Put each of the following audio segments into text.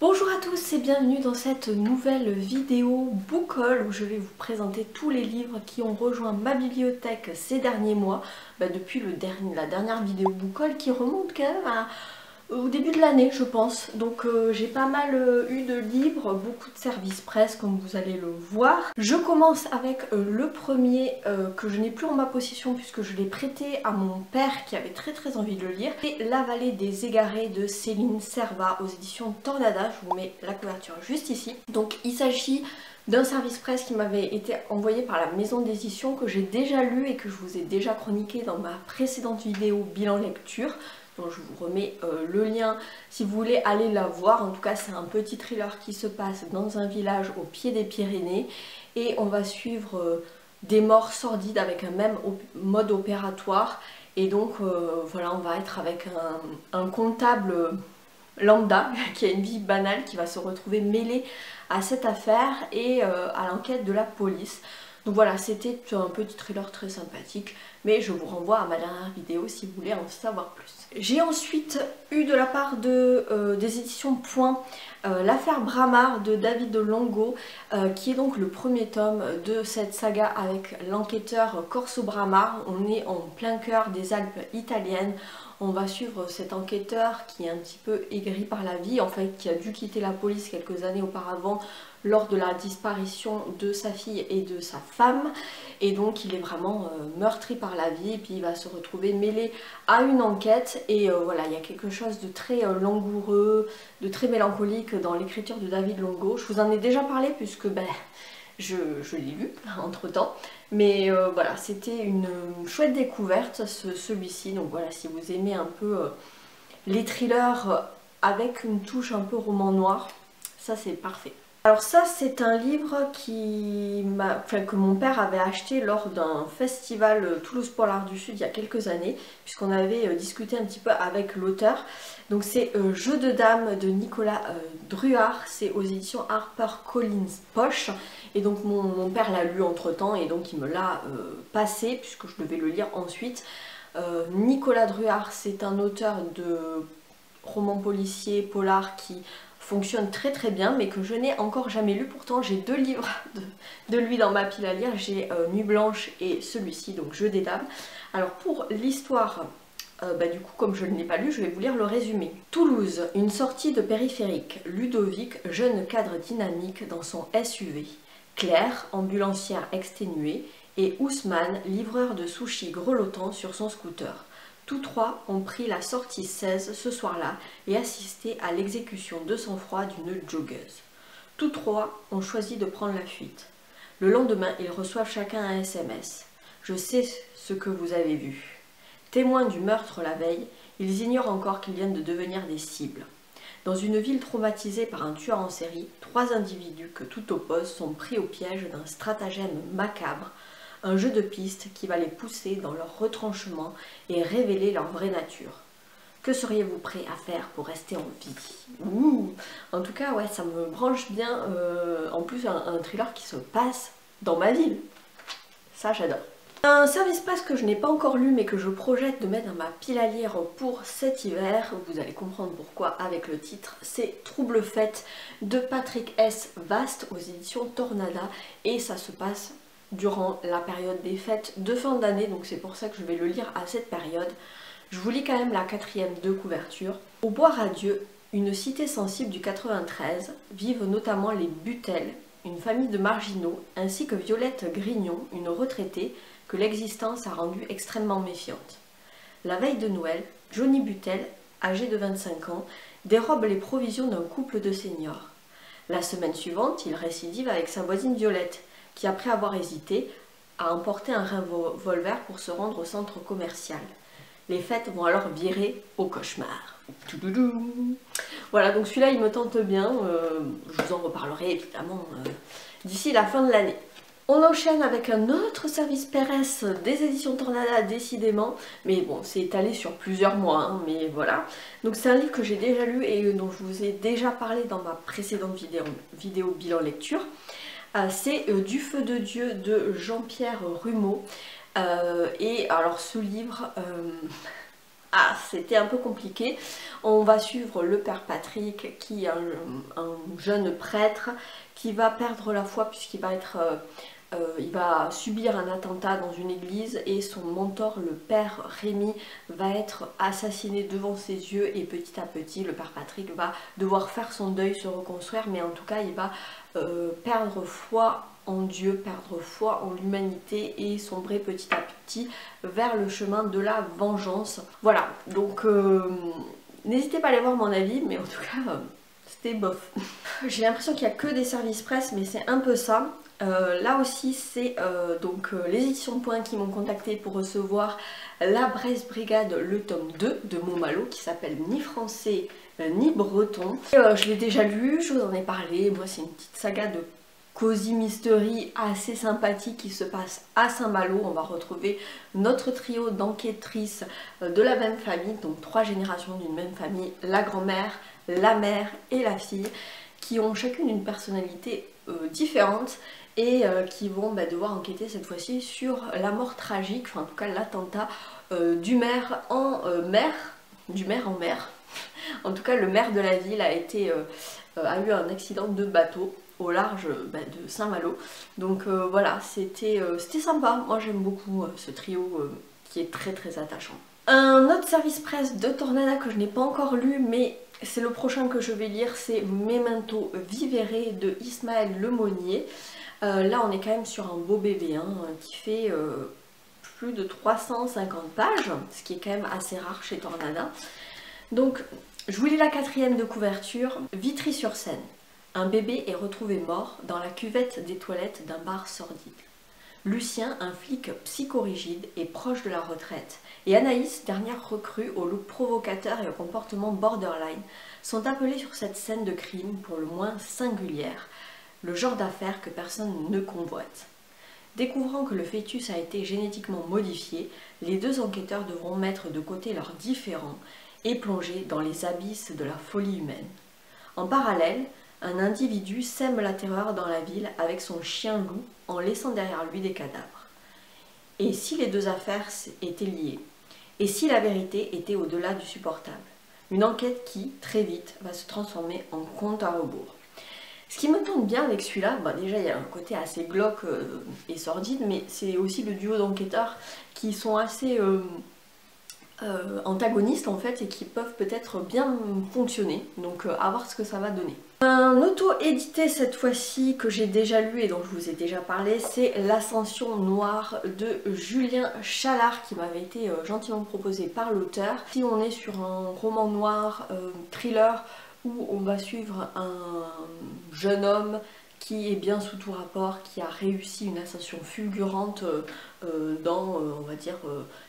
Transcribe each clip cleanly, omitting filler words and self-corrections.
Bonjour à tous et bienvenue dans cette nouvelle vidéo book haul où je vais vous présenter tous les livres qui ont rejoint ma bibliothèque ces derniers mois, depuis la dernière vidéo book haul qui remonte quand même au début de l'année je pense. Donc j'ai pas mal eu de livres, beaucoup de services presse comme vous allez le voir. Je commence avec le premier que je n'ai plus en ma possession puisque je l'ai prêté à mon père qui avait très envie de le lire. C'est La Vallée des Égarés de Céline Servat aux éditions Tornada. Je vous mets la couverture juste ici. Donc il s'agit d'un service presse qui m'avait été envoyé par la maison d'édition que j'ai déjà lu et que je vous ai déjà chroniqué dans ma précédente vidéo bilan lecture. Donc je vous remets le lien si vous voulez aller la voir. En tout cas c'est un petit thriller qui se passe dans un village au pied des Pyrénées et on va suivre des morts sordides avec un même mode opératoire. Et donc voilà, on va être avec un comptable lambda qui a une vie banale qui va se retrouver mêlé à cette affaire et à l'enquête de la police. Donc voilà, c'était un petit thriller très sympathique, mais je vous renvoie à ma dernière vidéo si vous voulez en savoir plus. J'ai ensuite eu de la part des éditions Point l'affaire Bramar de David Longo, qui est donc le premier tome de cette saga avec l'enquêteur Corso Bramar. On est en plein cœur des Alpes italiennes. On va suivre cet enquêteur qui est un petit peu aigri par la vie, en fait qui a dû quitter la police quelques années auparavant lors de la disparition de sa fille et de sa femme, et donc il est vraiment meurtri par la vie et puis il va se retrouver mêlé à une enquête et voilà, il y a quelque chose de très langoureux, de très mélancolique dans l'écriture de David Longo. Je vous en ai déjà parlé puisque je l'ai lu entre temps, mais voilà, c'était une chouette découverte celui-ci. Donc voilà, si vous aimez un peu les thrillers avec une touche un peu roman noir, ça c'est parfait. Alors ça c'est un livre que mon père avait acheté lors d'un festival Toulouse Polar du Sud il y a quelques années, puisqu'on avait discuté un petit peu avec l'auteur. Donc c'est Jeu de dames de Nicolas Druard, c'est aux éditions HarperCollins Poche. Et donc mon père l'a lu entre temps et donc il me l'a passé puisque je devais le lire ensuite. Nicolas Druard, c'est un auteur de romans policiers, polar qui fonctionne très bien mais que je n'ai encore jamais lu. Pourtant j'ai deux livres de lui dans ma pile à lire, j'ai Nuit Blanche et celui-ci, donc Jeu des dames. Alors pour l'histoire, du coup comme je ne l'ai pas lu, je vais vous lire le résumé. Toulouse, une sortie de périphérique. Ludovic, jeune cadre dynamique dans son SUV. Claire, ambulancière exténuée, et Ousmane, livreur de sushis grelottant sur son scooter. Tous trois ont pris la sortie 16 ce soir-là et assisté à l'exécution de sang-froid d'une joggeuse. Tous trois ont choisi de prendre la fuite. Le lendemain, ils reçoivent chacun un SMS. « Je sais ce que vous avez vu. » Témoins du meurtre la veille, ils ignorent encore qu'ils viennent de devenir des cibles. Dans une ville traumatisée par un tueur en série, trois individus que tout oppose sont pris au piège d'un stratagème macabre, un jeu de pistes qui va les pousser dans leur retranchement et révéler leur vraie nature. Que seriez-vous prêt à faire pour rester en vie? Ouh. En tout cas, ouais, ça me branche bien. En plus, un thriller qui se passe dans ma ville. Ça, j'adore. Un service presse que je n'ai pas encore lu mais que je projette de mettre dans ma pile à lire pour cet hiver, vous allez comprendre pourquoi avec le titre, c'est Trouble Fête de Patrick S. Vast aux éditions Tornada et ça se passe durant la période des fêtes de fin d'année, donc c'est pour ça que je vais le lire à cette période. Je vous lis quand même la quatrième de couverture. Au Bois Radieux, une cité sensible du 93, vivent notamment les Butel, une famille de marginaux, ainsi que Violette Grignon, une retraitée que l'existence a rendue extrêmement méfiante. La veille de Noël, Johnny Butel, âgé de 25 ans, dérobe les provisions d'un couple de seniors. La semaine suivante, il récidive avec sa voisine Violette, qui après avoir hésité, a emporté un revolver pour se rendre au centre commercial. Les fêtes vont alors virer au cauchemar. Voilà, donc celui-là il me tente bien, je vous en reparlerai évidemment d'ici la fin de l'année. On enchaîne avec un autre service presse des éditions Tornada, décidément, mais bon, c'est étalé sur plusieurs mois, hein, mais voilà. Donc c'est un livre que j'ai déjà lu et dont je vous ai déjà parlé dans ma précédente vidéo bilan lecture. C'est Du feu de Dieu de Jean-Pierre Rumeau. Et alors ce livre, c'était un peu compliqué. On va suivre le père Patrick qui est un jeune prêtre qui va perdre la foi puisqu'il va être... il va subir un attentat dans une église et son mentor, le père Rémi, va être assassiné devant ses yeux et petit à petit, le père Patrick va devoir faire son deuil, se reconstruire, mais en tout cas, il va perdre foi en Dieu, perdre foi en l'humanité et sombrer petit à petit vers le chemin de la vengeance. Voilà, donc n'hésitez pas à aller voir mon avis, mais en tout cas, c'était bof. J'ai l'impression qu'il n'y a que des services presse, mais c'est un peu ça. Là aussi c'est les éditions Point qui m'ont contacté pour recevoir La Bresse Brigade, le tome 2 de Momalo qui s'appelle Ni français ni breton. Je l'ai déjà lu, je vous en ai parlé, moi c'est une petite saga de cosy mystery assez sympathique qui se passe à Saint-Malo. On va retrouver notre trio d'enquêtrices de la même famille, donc 3 générations d'une même famille, la grand-mère, la mère et la fille, qui ont chacune une personnalité différente et qui vont devoir enquêter cette fois-ci sur la mort tragique, enfin en tout cas l'attentat du maire en mer. En tout cas le maire de la ville a eu un accident de bateau au large de Saint-Malo. Donc voilà, c'était sympa, moi j'aime beaucoup ce trio qui est très très attachant. Un autre service presse de Tornada que je n'ai pas encore lu, mais c'est le prochain que je vais lire, c'est Memento Vivere de Ismaël Lemonnier. Là on est quand même sur un beau bébé qui fait plus de 350 pages, ce qui est quand même assez rare chez Tornada. Donc je vous lis la 4e de couverture. Vitry-sur-Seine. Un bébé est retrouvé mort dans la cuvette des toilettes d'un bar sordide. Lucien, un flic psychorigide, est proche de la retraite, et Anaïs, dernière recrue au look provocateur et au comportement borderline, sont appelés sur cette scène de crime pour le moins singulière, le genre d'affaire que personne ne convoite. Découvrant que le fœtus a été génétiquement modifié, les 2 enquêteurs devront mettre de côté leurs différends et plonger dans les abysses de la folie humaine. En parallèle, un individu sème la terreur dans la ville avec son chien loup en laissant derrière lui des cadavres. Et si les 2 affaires étaient liées? Et si la vérité était au-delà du supportable? Une enquête qui, très vite, va se transformer en compte à rebours. Ce qui me tente bien avec celui-là, déjà il y a un côté assez glauque et sordide, mais c'est aussi le duo d'enquêteurs qui sont assez antagonistes en fait et qui peuvent peut-être bien fonctionner, donc à voir ce que ça va donner. Un auto-édité cette fois-ci que j'ai déjà lu et dont je vous ai déjà parlé, c'est L'Ascension Noire de Julien Chalard qui m'avait été gentiment proposé par l'auteur. Si on est sur un roman noir, thriller, où on va suivre un jeune homme qui est bien sous tout rapport, qui a réussi une ascension fulgurante dans, on va dire,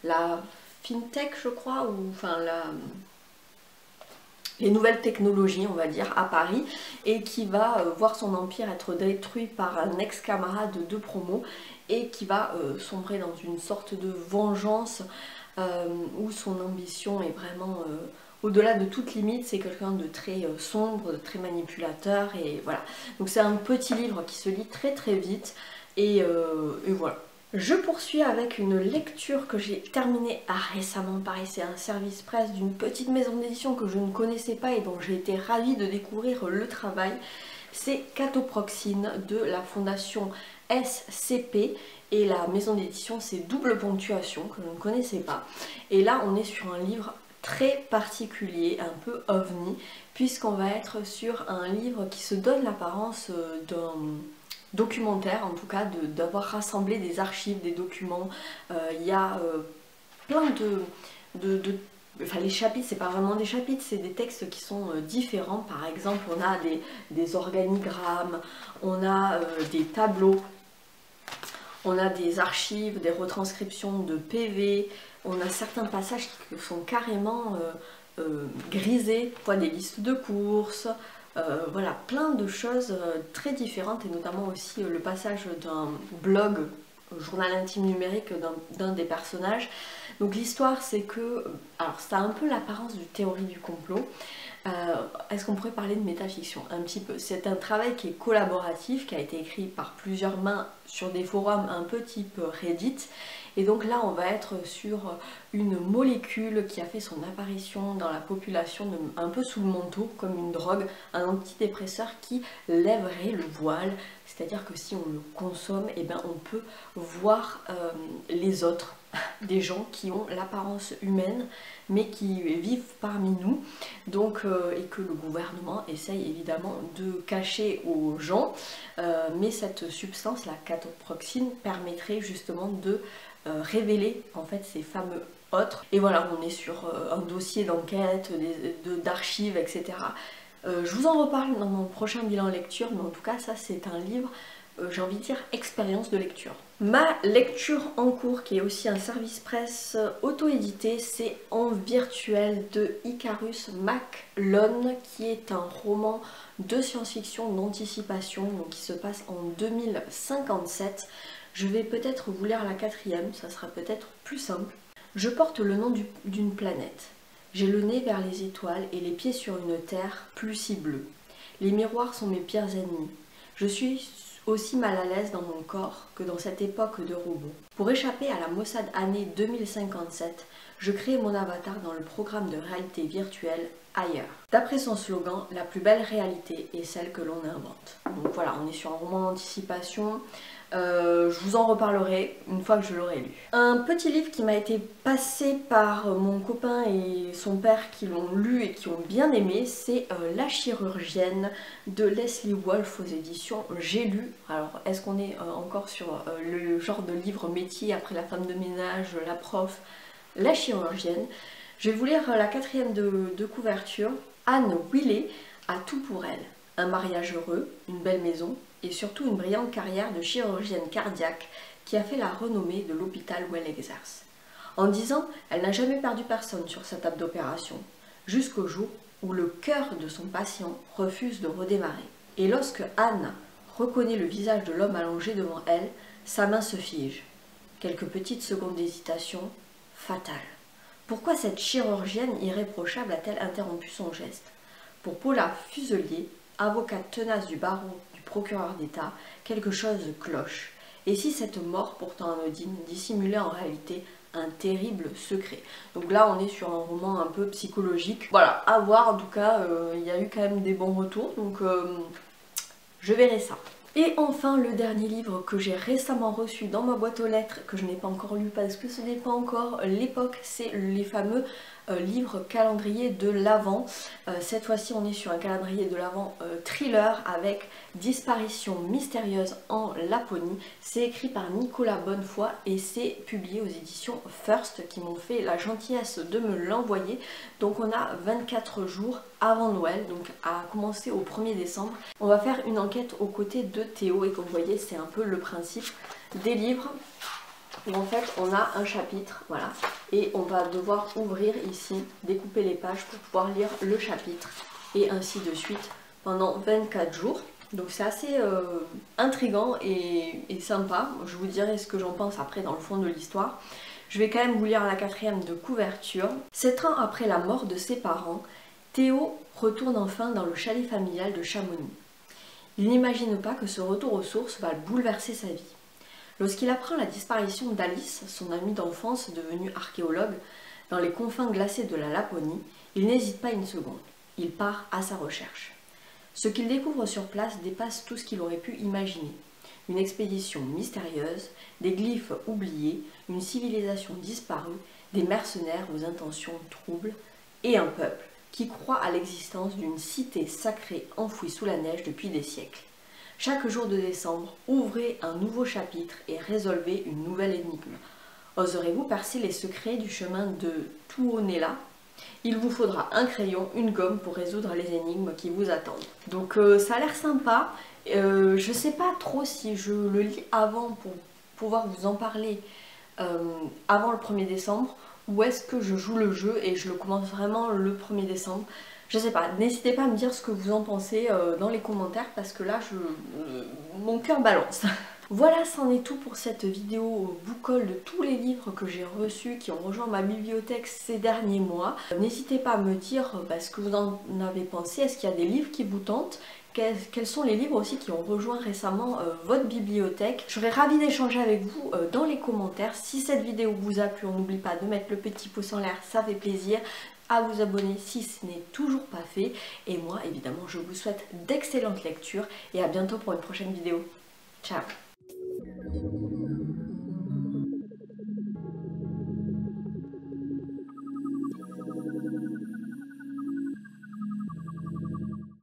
la fintech je crois, ou enfin les nouvelles technologies on va dire à Paris, et qui va voir son empire être détruit par un ex-camarade de promo et qui va sombrer dans une sorte de vengeance où son ambition est vraiment au-delà de toute limite. C'est quelqu'un de très sombre, de très manipulateur, et voilà. Donc c'est un petit livre qui se lit très très vite et voilà. Je poursuis avec une lecture que j'ai terminée récemment. Pareil, c'est un service presse d'une petite maison d'édition que je ne connaissais pas et dont j'ai été ravie de découvrir le travail. C'est Catoproxine de la fondation SCP et la maison d'édition c'est Double Ponctuation que je ne connaissais pas. Et là on est sur un livre très particulier, un peu ovni, puisqu'on va être sur un livre qui se donne l'apparence d'un documentaire, en tout cas d'avoir rassemblé des archives, des documents. Il y a plein enfin les chapitres, c'est pas vraiment des chapitres, c'est des textes qui sont différents. Par exemple, on a des organigrammes, on a des tableaux, on a des archives, des retranscriptions de PV, on a certains passages qui sont carrément grisés, des listes de courses. Voilà, plein de choses très différentes, et notamment aussi le passage d'un blog, journal intime numérique d'un des personnages. Donc l'histoire c'est que, alors ça a un peu l'apparence de théorie du complot, Est-ce qu'on pourrait parler de métafiction un petit peu? C'est un travail qui est collaboratif, qui a été écrit par plusieurs mains sur des forums un peu type Reddit. Et donc là on va être sur une molécule qui a fait son apparition dans la population un peu sous le manteau, comme une drogue, un antidépresseur qui lèverait le voile. C'est-à-dire que si on le consomme, eh ben, on peut voir les autres, des gens qui ont l'apparence humaine mais qui vivent parmi nous, donc, et que le gouvernement essaye évidemment de cacher aux gens, mais cette substance, la catoproxine, permettrait justement de révéler en fait ces fameux autres. Et voilà, on est sur un dossier d'enquête, d'archives, etc. Je vous en reparle dans mon prochain bilan lecture, mais en tout cas ça c'est un livre, j'ai envie de dire expérience de lecture. Ma lecture en cours, qui est aussi un service presse auto-édité, c'est En virtuel de Icarus McLone, qui est un roman de science-fiction d'anticipation, donc qui se passe en 2057. Je vais peut-être vous lire la 4e, ça sera peut-être plus simple. Je porte le nom d'une planète. J'ai le nez vers les étoiles et les pieds sur une terre plus si bleue. Les miroirs sont mes pires ennemis. Je suis aussi mal à l'aise dans mon corps que dans cette époque de robots. Pour échapper à la maussade année 2057, je crée mon avatar dans le programme de réalité virtuelle Ailleurs. D'après son slogan, la plus belle réalité est celle que l'on invente. Donc voilà, on est sur un roman d'anticipation. Je vous en reparlerai une fois que je l'aurai lu. Un petit livre qui m'a été passé par mon copain et son père qui l'ont lu et qui ont bien aimé, c'est La chirurgienne de Leslie Wolfe aux éditions J'ai lu. Alors est-ce qu'on est encore sur le genre de livre métier après La femme de ménage, La prof, La chirurgienne? Je vais vous lire la 4e de couverture. Anne Willey a tout pour elle. Un mariage heureux, une belle maison et surtout une brillante carrière de chirurgienne cardiaque qui a fait la renommée de l'hôpital où elle exerce. En 10 ans, elle n'a jamais perdu personne sur sa table d'opération, jusqu'au jour où le cœur de son patient refuse de redémarrer. Et lorsque Anne reconnaît le visage de l'homme allongé devant elle, sa main se fige. Quelques petites secondes d'hésitation, fatale. Pourquoi cette chirurgienne irréprochable a-t-elle interrompu son geste? Pour Paula Fuselier, avocate tenace du barreau du procureur d'État, quelque chose cloche. Et si cette mort pourtant anodine dissimulait en réalité un terrible secret? Donc là on est sur un roman un peu psychologique. Voilà, à voir, en tout cas il y a eu quand même des bons retours, donc je verrai ça. Et enfin le dernier livre que j'ai récemment reçu dans ma boîte aux lettres, que je n'ai pas encore lu parce que ce n'est pas encore l'époque, c'est les fameux livres calendrier de l'Avent. Cette fois-ci on est sur un calendrier de l'Avent thriller avec Disparition mystérieuse en Laponie. C'est écrit par Nicolas Bonnefoy et c'est publié aux éditions First qui m'ont fait la gentillesse de me l'envoyer. Donc on a 24 jours avant Noël, donc à commencer au 1er décembre. On va faire une enquête aux côtés de Théo et comme vous voyez c'est un peu le principe des livres où en fait on a un chapitre, voilà, et on va devoir ouvrir ici, découper les pages pour pouvoir lire le chapitre et ainsi de suite pendant 24 jours. Donc c'est assez intriguant et sympa. Je vous dirai ce que j'en pense après dans le fond de l'histoire. Je vais quand même vous lire la 4e de couverture. 7 ans après la mort de ses parents, Théo retourne enfin dans le chalet familial de Chamonix. Il n'imagine pas que ce retour aux sources va bouleverser sa vie. Lorsqu'il apprend la disparition d'Alice, son amie d'enfance devenue archéologue, dans les confins glacés de la Laponie, il n'hésite pas une seconde. Il part à sa recherche. Ce qu'il découvre sur place dépasse tout ce qu'il aurait pu imaginer. Une expédition mystérieuse, des glyphes oubliés, une civilisation disparue, des mercenaires aux intentions troubles et un peuple qui croit à l'existence d'une cité sacrée enfouie sous la neige depuis des siècles. Chaque jour de décembre, ouvrez un nouveau chapitre et résolvez une nouvelle énigme. Oserez-vous percer les secrets du chemin de Tuonela? Il vous faudra un crayon, une gomme pour résoudre les énigmes qui vous attendent. Donc ça a l'air sympa. Je sais pas trop si je le lis avant pour pouvoir vous en parler avant le 1er décembre ou est-ce que je joue le jeu et je le commence vraiment le 1er décembre. Je sais pas, n'hésitez pas à me dire ce que vous en pensez dans les commentaires parce que là mon cœur balance. Voilà, c'en est tout pour cette vidéo book-haul de tous les livres que j'ai reçus qui ont rejoint ma bibliothèque ces derniers mois. N'hésitez pas à me dire ce que vous en avez pensé, est-ce qu'il y a des livres qui vous tentent? Quels sont les livres aussi qui ont rejoint récemment votre bibliothèque? Je serais ravie d'échanger avec vous dans les commentaires. Si cette vidéo vous a plu, on n'oublie pas de mettre le petit pouce en l'air, ça fait plaisir. À vous abonner si ce n'est toujours pas fait. Et moi, évidemment, je vous souhaite d'excellentes lectures et à bientôt pour une prochaine vidéo. Ciao!